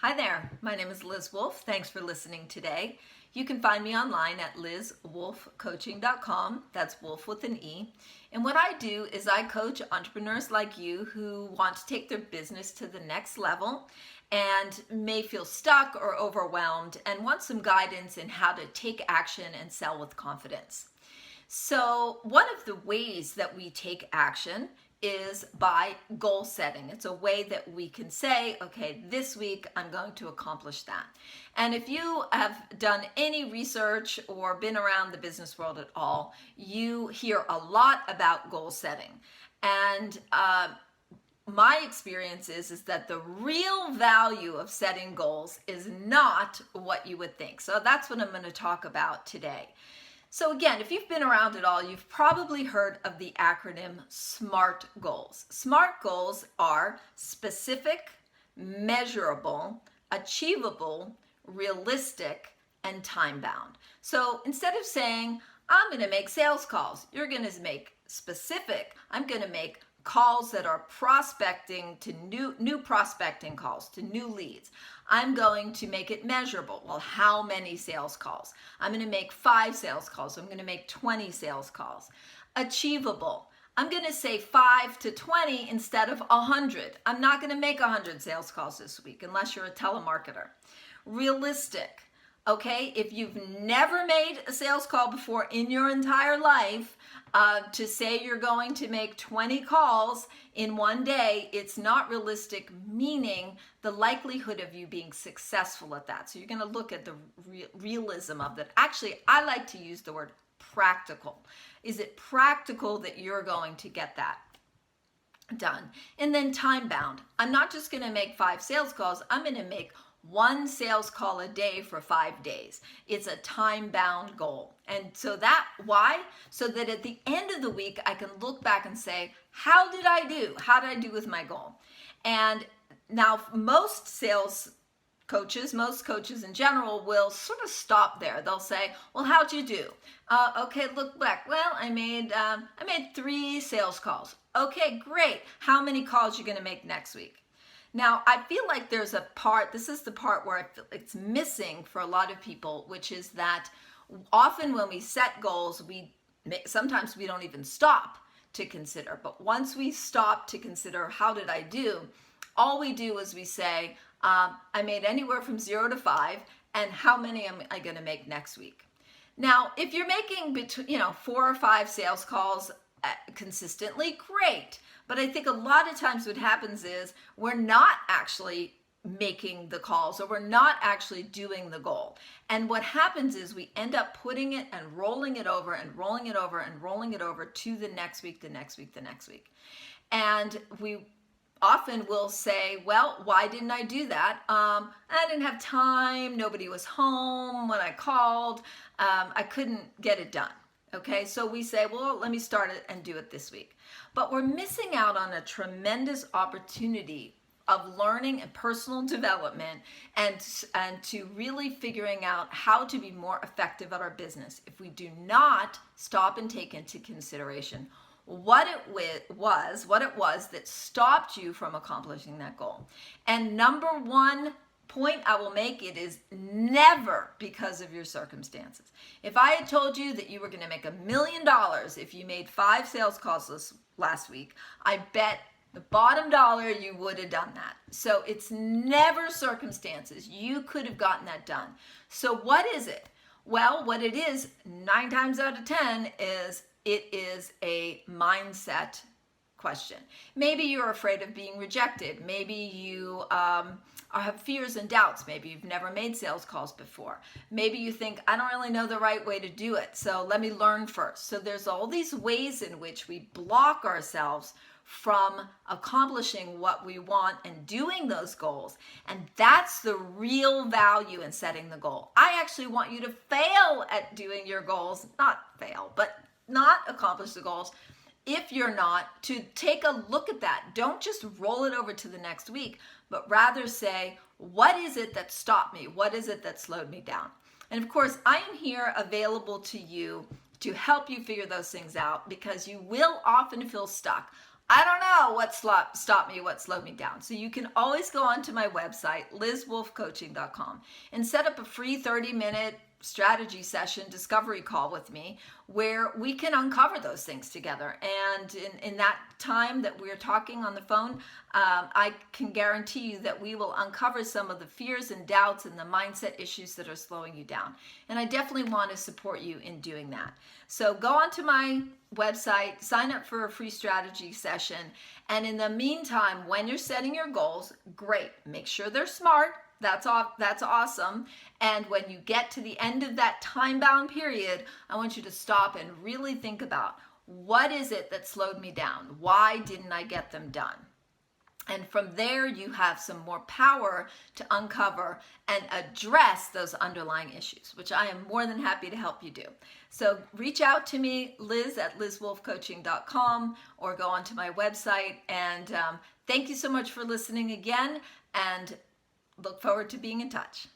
Hi there, my name is Liz Wolfe. Thanks for listening today. You can find me online at lizwolfcoaching.com. That's Wolf with an E. And what I do is I coach entrepreneurs like you who want to take their business to the next level and may feel stuck or overwhelmed and want some guidance in how to take action and sell with confidence. So one of the ways that we take action is by goal setting. It's a way that we can say, okay, this week I'm going to accomplish that. And if you have done any research or been around the business world at all, you hear a lot about goal setting. And my experience is that the real value of setting goals is not what you would think. So that's what I'm going to talk about today. So again, if you've been around at all, you've probably heard of the acronym SMART goals. SMART goals are specific, measurable, achievable, realistic, and time-bound. So instead of saying, I'm going to make sales calls, you're going to make specific. I'm going to make calls that are prospecting to new prospecting calls to new leads. I'm going to make it measurable. Well, how many sales calls? I'm going to make 5 sales calls. I'm going to make 20 sales calls. Achievable. I'm going to say 5 to 20 instead of 100. I'm not going to make 100 sales calls this week unless you're a telemarketer. Realistic. Okay, if you've never made a sales call before in your entire life, to say you're going to make 20 calls in one day, it's not realistic, meaning the likelihood of you being successful at that. So you're going to look at the realism of that. Actually, I like to use the word practical. Is it practical that you're going to get that done? And then time bound. I'm not just going to make 5 sales calls. I'm going to make 1 sales call a day for 5 days. It's a time-bound goal. And so that, why? So that at the end of the week, I can look back and say, how did I do? How did I do with my goal? And now most coaches in general will sort of stop there. They'll say, well, how'd you do? Okay, look back. Well, I made 3 sales calls. Okay, great. How many calls are you going to make next week? Now, I feel like there's a part, this is the part where I feel it's missing for a lot of people, which is that often when we set goals, sometimes we don't even stop to consider. But once we stop to consider, how did I do? All we do is we say, I made anywhere from 0 to 5, and how many am I going to make next week? Now, if you're making between 4 or 5 sales calls consistently, great. But I think a lot of times what happens is we're not actually making the calls, or we're not actually doing the goal. And what happens is we end up putting it and rolling it over and rolling it over and rolling it over to the next week, the next week, the next week. And we often will say, well, why didn't I do that? I didn't have time. Nobody was home when I called. I couldn't get it done. Okay, so we say, well, let me start it and do it this week. But we're missing out on a tremendous opportunity of learning and personal development and to really figuring out how to be more effective at our business if we do not stop and take into consideration what it was that stopped you from accomplishing that goal. And number one point I will make, it is never because of your circumstances. If I had told you that you were going to make $1 million if you made 5 sales calls last week, I bet the bottom dollar you would have done that. So it's never circumstances. You could have gotten that done. So what is it? Well, what it is 9 times out of 10 is it is a mindset question. Maybe you're afraid of being rejected. Maybe you have fears and doubts. Maybe you've never made sales calls before. Maybe you think, I don't really know the right way to do it, so let me learn first. So there's all these ways in which we block ourselves from accomplishing what we want and doing those goals. And that's the real value in setting the goal. I actually want you to fail at doing your goals, not fail, but not accomplish the goals. If you're not, to take a look at that. Don't just roll it over to the next week, but rather say, what is it that stopped me? What is it that slowed me down? And of course, I am here available to you to help you figure those things out, because you will often feel stuck. I don't know what stopped me, what slowed me down. So you can always go onto my website, lizwolfcoaching.com, and set up a free 30-minute strategy session discovery call with me where we can uncover those things together. And in that time that we're talking on the phone, I can guarantee you that we will uncover some of the fears and doubts and the mindset issues that are slowing you down. And I definitely want to support you in doing that. So go onto my website, sign up for a free strategy session. And in the meantime, when you're setting your goals, great, make sure they're smart. That's awesome. And when you get to the end of that time-bound period, I want you to stop and really think about, what is it that slowed me down? Why didn't I get them done? And from there, you have some more power to uncover and address those underlying issues, which I am more than happy to help you do. So reach out to me, liz@lizwolfcoaching.com, or go onto my website. And thank you so much for listening again, and look forward to being in touch.